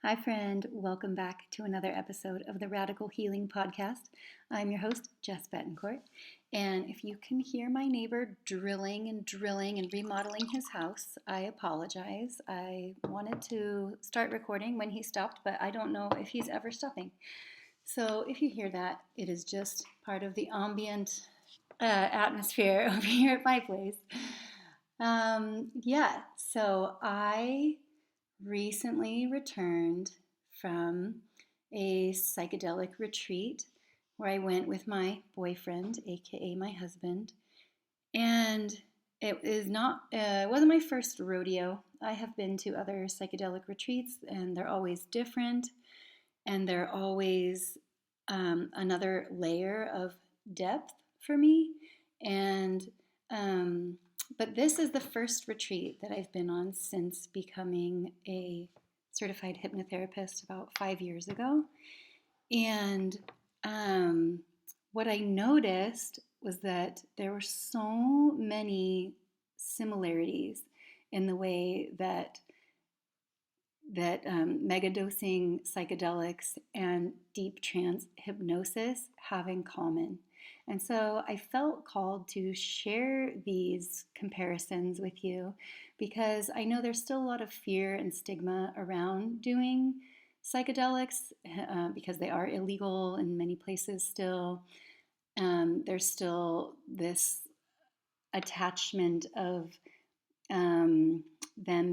Hi, friend. Welcome back to another episode of the Radical Healing Podcast. I'm your host, Jess Betancourt. And if you can hear my neighbor drilling and remodeling his house, I apologize. I wanted to start recording when he stopped, but I don't know if he's ever stopping. So if you hear that, it is just part of the ambient atmosphere over here at my place. So I recently returned from a psychedelic retreat where I went with my boyfriend, aka my husband, and it wasn't my first rodeo. I have been to other psychedelic retreats, and they're always different, and they're always another layer of depth for me. And but this is the first retreat that I've been on since becoming a certified hypnotherapist about 5 years ago. And what I noticed was that there were so many similarities in the way that megadosing psychedelics and deep trance hypnosis have in common. And so I felt called to share these comparisons with you because I know there's still a lot of fear and stigma around doing psychedelics because they are illegal in many places still. There's still this attachment of them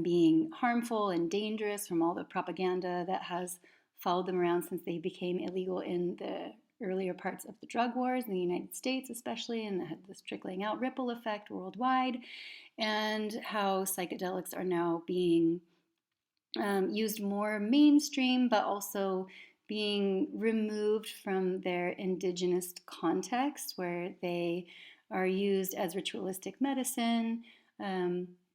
being harmful and dangerous from all the propaganda that has followed them around since they became illegal in the earlier parts of the drug wars in the United States, especially, and had this trickling out ripple effect worldwide, and how psychedelics are now being used more mainstream, but also being removed from their indigenous context where they are used as ritualistic medicine,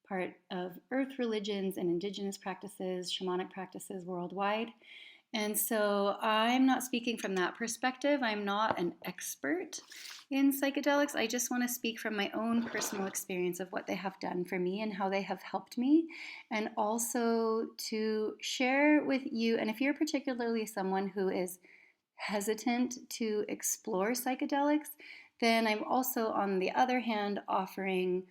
part of earth religions and indigenous practices, shamanic practices worldwide. And so I'm not speaking from that perspective. I'm not an expert in psychedelics. I just want to speak from my own personal experience of what they have done for me and how they have helped me, and also to share with you. And if you're particularly someone who is hesitant to explore psychedelics, then I'm also, on the other hand, offering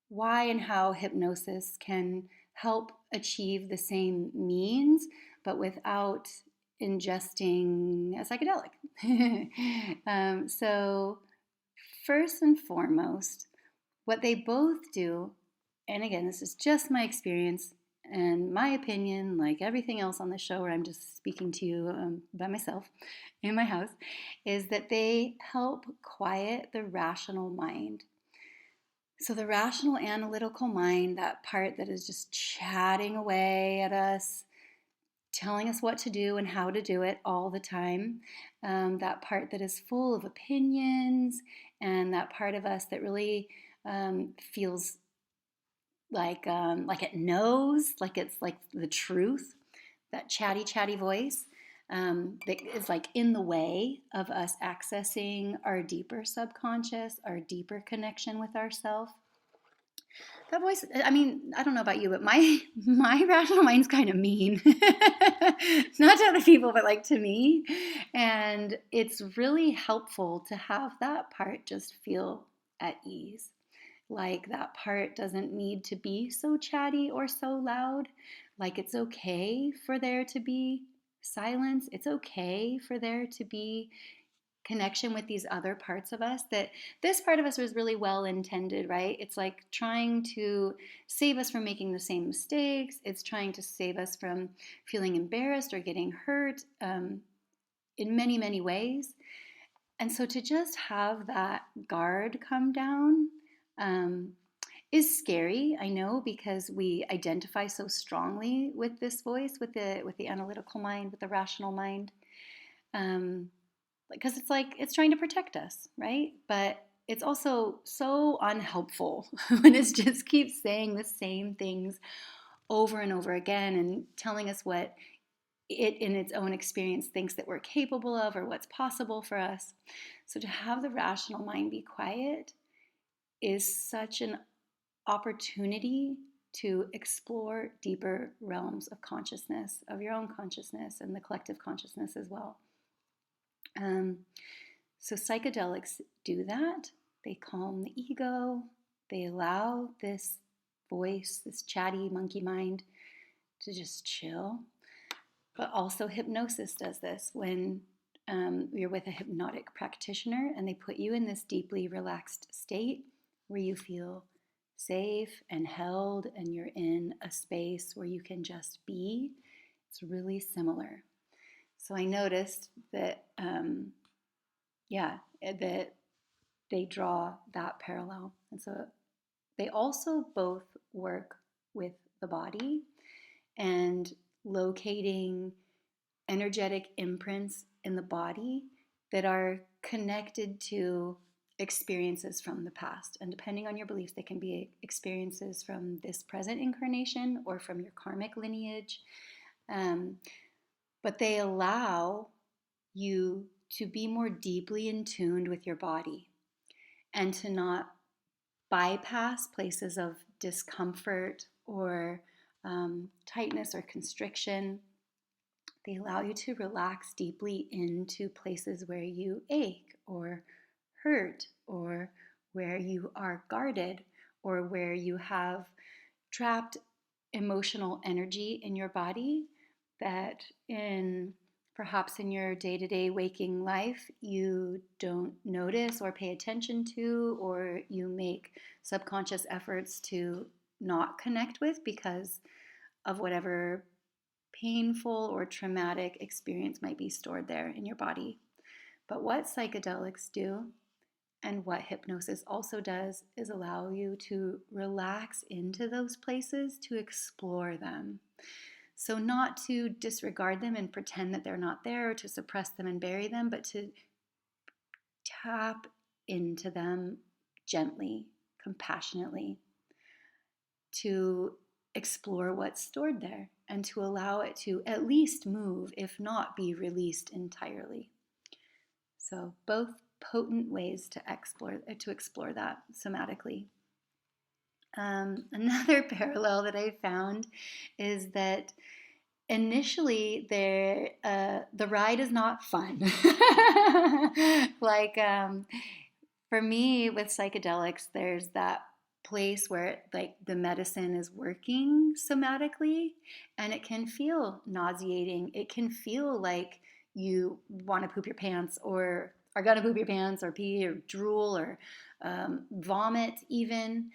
why and how hypnosis can help achieve the same means, but without ingesting a psychedelic. So, first and foremost, what they both do, and again, this is just my experience and my opinion, like everything else on the show where I'm just speaking to you by myself in my house, is that they help quiet the rational mind. So the rational analytical mind, that part that is just chatting away at us, telling us what to do and how to do it all the time, that part that is full of opinions, and that part of us that really feels like it knows, like it's like the truth, that chatty voice that is like in the way of us accessing our deeper subconscious, our deeper connection with ourself. That voice, I mean, I don't know about you, but my rational mind's kind of mean. Not to other people, but like to me. And it's really helpful to have that part just feel at ease. Like that part doesn't need to be so chatty or so loud. Like it's okay for there to be silence. It's okay for there to be connection with these other parts of us. That this part of us was really well intended, right? It's like trying to save us from making the same mistakes. It's trying to save us from feeling embarrassed or getting hurt in many ways. And so to just have that guard come down is scary, I know, because we identify so strongly with this voice, with the analytical mind, with the rational mind. Because it's like it's trying to protect us, right? But it's also so unhelpful when it just keeps saying the same things over and over again and telling us what it in its own experience thinks that we're capable of or what's possible for us. So to have the rational mind be quiet is such an opportunity to explore deeper realms of consciousness, of your own consciousness and the collective consciousness as well. So psychedelics do that. They calm the ego. They allow this voice, this chatty monkey mind, to just chill. But also hypnosis does this when you're with a hypnotic practitioner and they put you in this deeply relaxed state where you feel safe and held and you're in a space where you can just be. It's really similar. So I noticed that, that they draw that parallel. And so they also both work with the body and locating energetic imprints in the body that are connected to experiences from the past. And depending on your beliefs, they can be experiences from this present incarnation or from your karmic lineage. But they allow you to be more deeply in tune with your body and to not bypass places of discomfort or tightness or constriction. They allow you to relax deeply into places where you ache or hurt or where you are guarded or where you have trapped emotional energy in your body that perhaps in your day-to-day waking life you don't notice or pay attention to, or you make subconscious efforts to not connect with because of whatever painful or traumatic experience might be stored there in your body. But what psychedelics do, and what hypnosis also does, is allow you to relax into those places, to explore them. So not to disregard them and pretend that they're not there, or to suppress them and bury them, but to tap into them gently, compassionately, to explore what's stored there and to allow it to at least move, if not be released entirely. So both potent ways to explore that somatically. Another parallel that I found is that initially the ride is not fun. For me with psychedelics, there's that place where the medicine is working somatically and it can feel nauseating. It can feel like you want to poop your pants or are going to poop your pants or pee or drool or vomit even.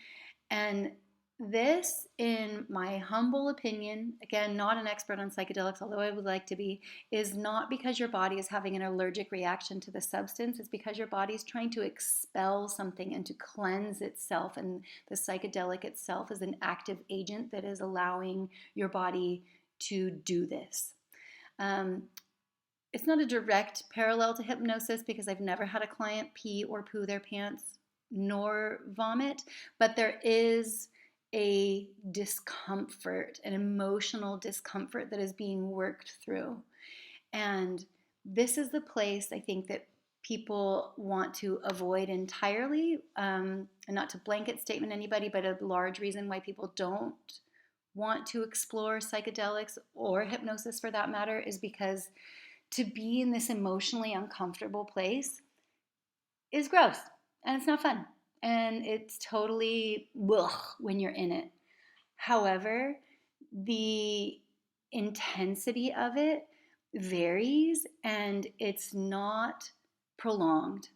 And this, in my humble opinion, again, not an expert on psychedelics, although I would like to be, is not because your body is having an allergic reaction to the substance. It's because your body is trying to expel something and to cleanse itself. And the psychedelic itself is an active agent that is allowing your body to do this. It's not a direct parallel to hypnosis because I've never had a client pee or poo their pants nor vomit, but there is a discomfort, an emotional discomfort that is being worked through. And this is the place I think that people want to avoid entirely, and not to blanket statement anybody, but a large reason why people don't want to explore psychedelics or hypnosis for that matter is because to be in this emotionally uncomfortable place is gross and it's not fun. And it's totally when you're in it. However, the intensity of it varies and it's not prolonged.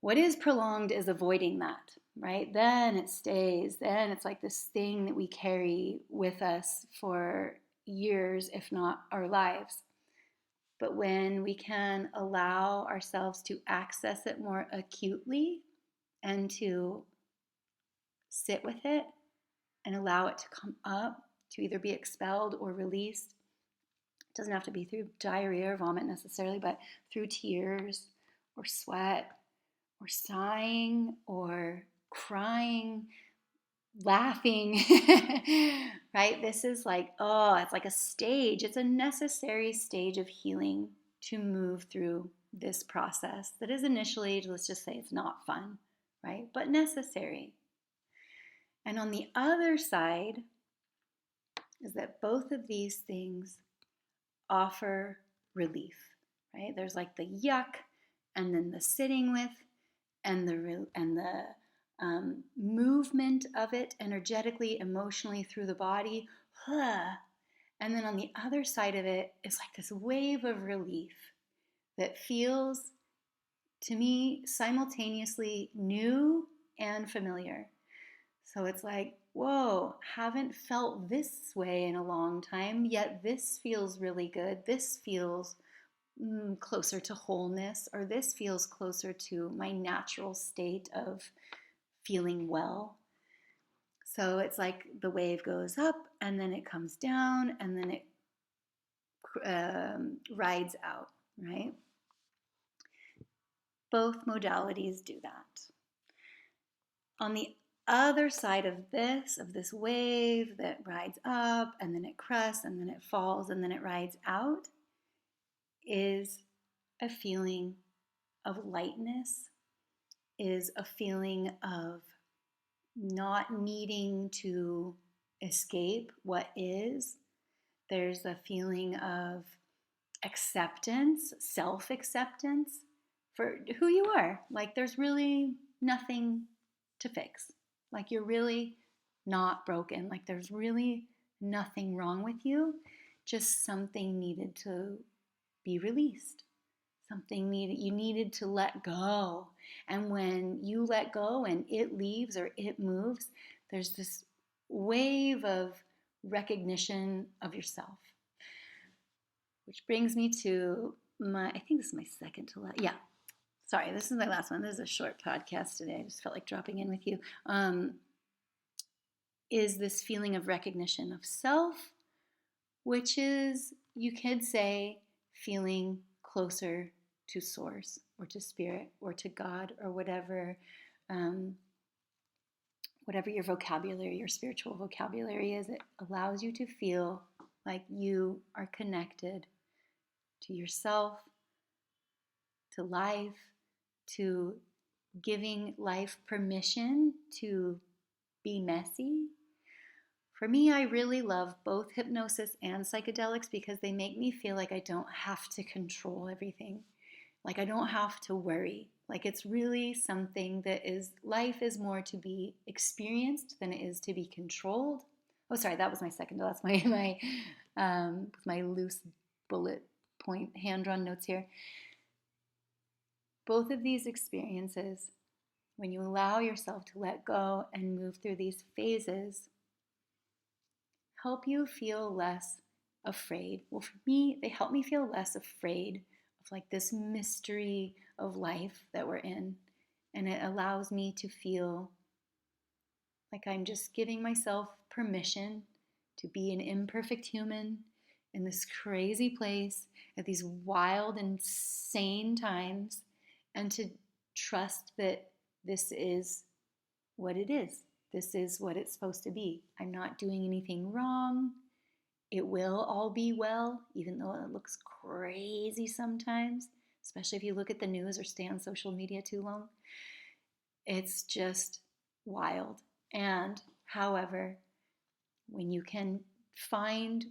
What is prolonged is avoiding that, right? Then it stays. Then it's like this thing that we carry with us for years, if not our lives. But when we can allow ourselves to access it more acutely and to sit with it and allow it to come up, to either be expelled or released, it doesn't have to be through diarrhea or vomit necessarily, but through tears or sweat or sighing or crying, laughing, right? This is it's like a stage. It's a necessary stage of healing to move through this process that is initially, let's just say it's not fun, right? But necessary. And on the other side is that both of these things offer relief, right? There's like the yuck, and then the sitting with, and the movement of it energetically, emotionally through the body. And then on the other side of it is like this wave of relief that feels to me simultaneously new and familiar. So it's like, whoa, haven't felt this way in a long time, yet this feels really good. This feels closer to wholeness, or this feels closer to my natural state of feeling well. So it's like the wave goes up and then it comes down and then it rides out, right? Both modalities do that. On the other side of this wave that rides up and then it crests and then it falls and then it rides out, is a feeling of lightness, is a feeling of not needing to escape what is. There's a feeling of acceptance, self-acceptance for who you are. Like there's really nothing to fix. Like you're really not broken. Like there's really nothing wrong with you. Just something needed to be released. Something you needed to let go. And when you let go and it leaves or it moves, there's this wave of recognition of yourself. Which brings me to I think this is my second to last. Yeah, sorry, this is my last one. This is a short podcast today. I just felt like dropping in with you. Is this feeling of recognition of self, which is, you could say, feeling closer to source or to spirit or to God or whatever your vocabulary, your spiritual vocabulary is. It allows you to feel like you are connected to yourself, to life, to giving life permission to be messy. For me, I really love both hypnosis and psychedelics because they make me feel like I don't have to control everything. Like I don't have to worry. Like it's really something that is, life is more to be experienced than it is to be controlled. Oh, sorry, that was my second. That's my loose bullet point hand-drawn notes here. Both of these experiences, when you allow yourself to let go and move through these phases, help you feel less afraid. Well, for me, they help me feel less afraid of like this mystery of life that we're in. And it allows me to feel like I'm just giving myself permission to be an imperfect human in this crazy place at these wild, insane times, and to trust that this is what it is. This is what it's supposed to be. I'm not doing anything wrong. It will all be well, even though it looks crazy sometimes, especially if you look at the news or stay on social media too long. It's just wild. And however, when you can find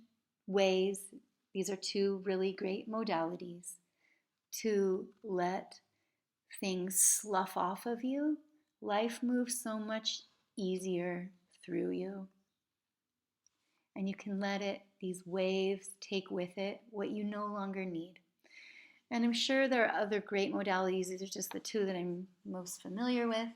ways, these are two really great modalities, to let things slough off of you, life moves so much easier through you. And you can let it, these waves, take with it what you no longer need. And I'm sure there are other great modalities. These are just the two that I'm most familiar with.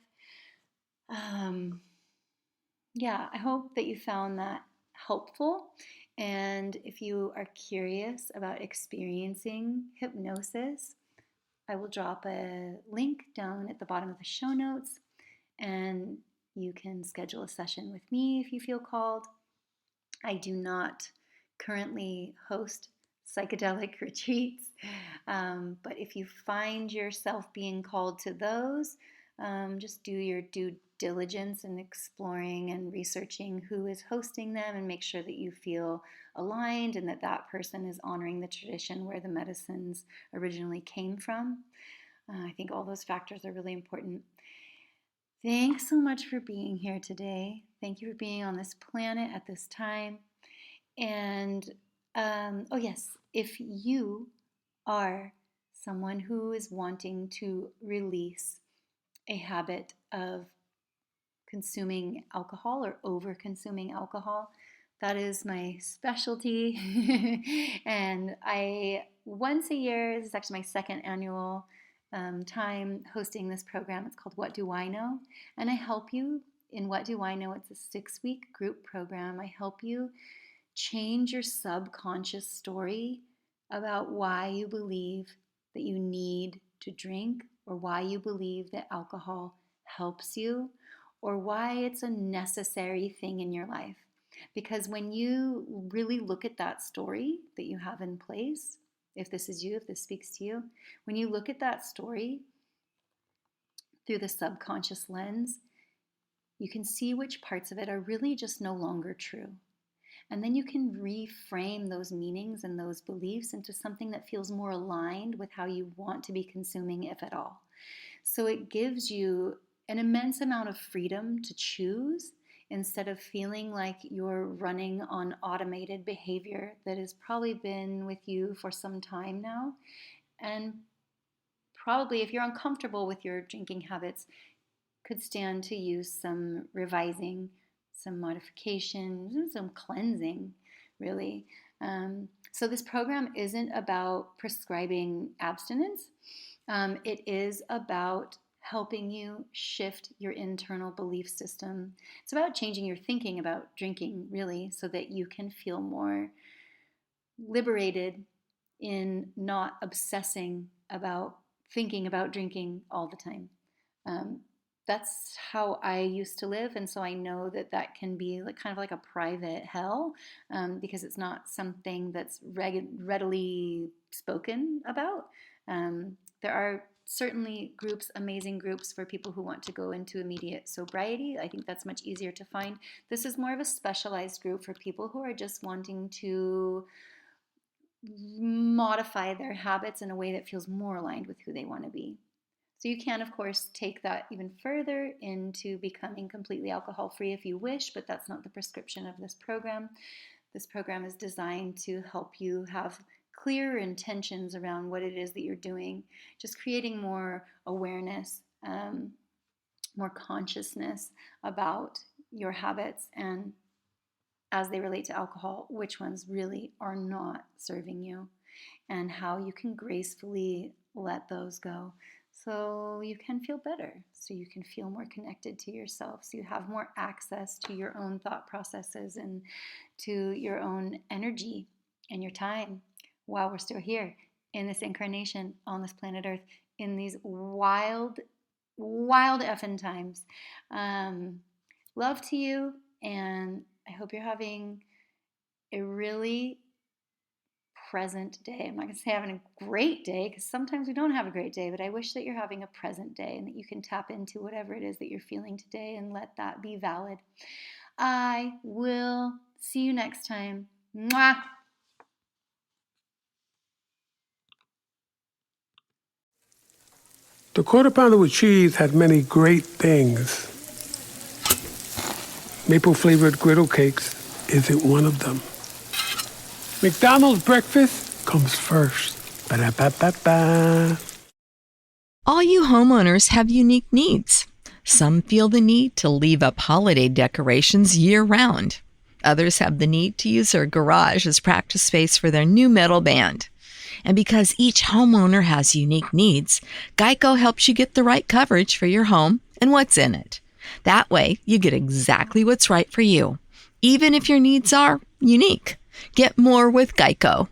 Yeah, I hope that you found that helpful. And if you are curious about experiencing hypnosis, I will drop a link down at the bottom of the show notes, and you can schedule a session with me if you feel called. I do not currently host psychedelic retreats, but if you find yourself being called to those, just do your due diligence in exploring and researching who is hosting them, and make sure that you feel aligned and that that person is honoring the tradition where the medicines originally came from. I think all those factors are really important. Thanks so much for being here today. Thank you for being on this planet at this time. And oh, yes, if you are someone who is wanting to release a habit of consuming alcohol or over consuming alcohol, that is my specialty. And once a year, this is actually my second annual time hosting this program. It's called What Do I Know? And I help you in What Do I Know? It's a 6-week group program. I help you change your subconscious story about why you believe that you need to drink, or why you believe that alcohol helps you, or why it's a necessary thing in your life. Because when you really look at that story that you have in place, if this is you, if this speaks to you, when you look at that story through the subconscious lens, you can see which parts of it are really just no longer true. And then you can reframe those meanings and those beliefs into something that feels more aligned with how you want to be consuming, if at all. So it gives you an immense amount of freedom to choose, instead of feeling like you're running on automated behavior that has probably been with you for some time now. And probably, if you're uncomfortable with your drinking habits, could stand to use some revising, some modification, some cleansing, really. So this program isn't about prescribing abstinence. It is about helping you shift your internal belief system. It's about changing your thinking about drinking, really, so that you can feel more liberated in not obsessing about thinking about drinking all the time. That's how I used to live, and so I know that that can be kind of like a private hell, because it's not something that's readily spoken about. There are certainly groups, amazing groups for people who want to go into immediate sobriety. I think that's much easier to find. This is more of a specialized group for people who are just wanting to modify their habits in a way that feels more aligned with who they want to be. So you can, of course, take that even further into becoming completely alcohol-free if you wish, but that's not the prescription of this program. This program is designed to help you have clear intentions around what it is that you're doing, just creating more awareness, more consciousness about your habits, and as they relate to alcohol, which ones really are not serving you, and how you can gracefully let those go, so you can feel better, so you can feel more connected to yourself, so you have more access to your own thought processes and to your own energy and your time while we're still here in this incarnation on this planet Earth in these wild effing times. Love to you, and I hope you're having a really present day. I'm not going to say having a great day, because sometimes we don't have a great day, but I wish that you're having a present day and that you can tap into whatever it is that you're feeling today and let that be valid. I will see you next time. Mwah! The Quarter Pounder with Cheese had many great things. Maple-flavored griddle cakes isn't one of them. McDonald's breakfast comes first. Ba-da-ba-ba-ba. All you homeowners have unique needs. Some feel the need to leave up holiday decorations year-round. Others have the need to use their garage as practice space for their new metal band. And because each homeowner has unique needs, Geico helps you get the right coverage for your home and what's in it. That way, you get exactly what's right for you, even if your needs are unique. Get more with Geico.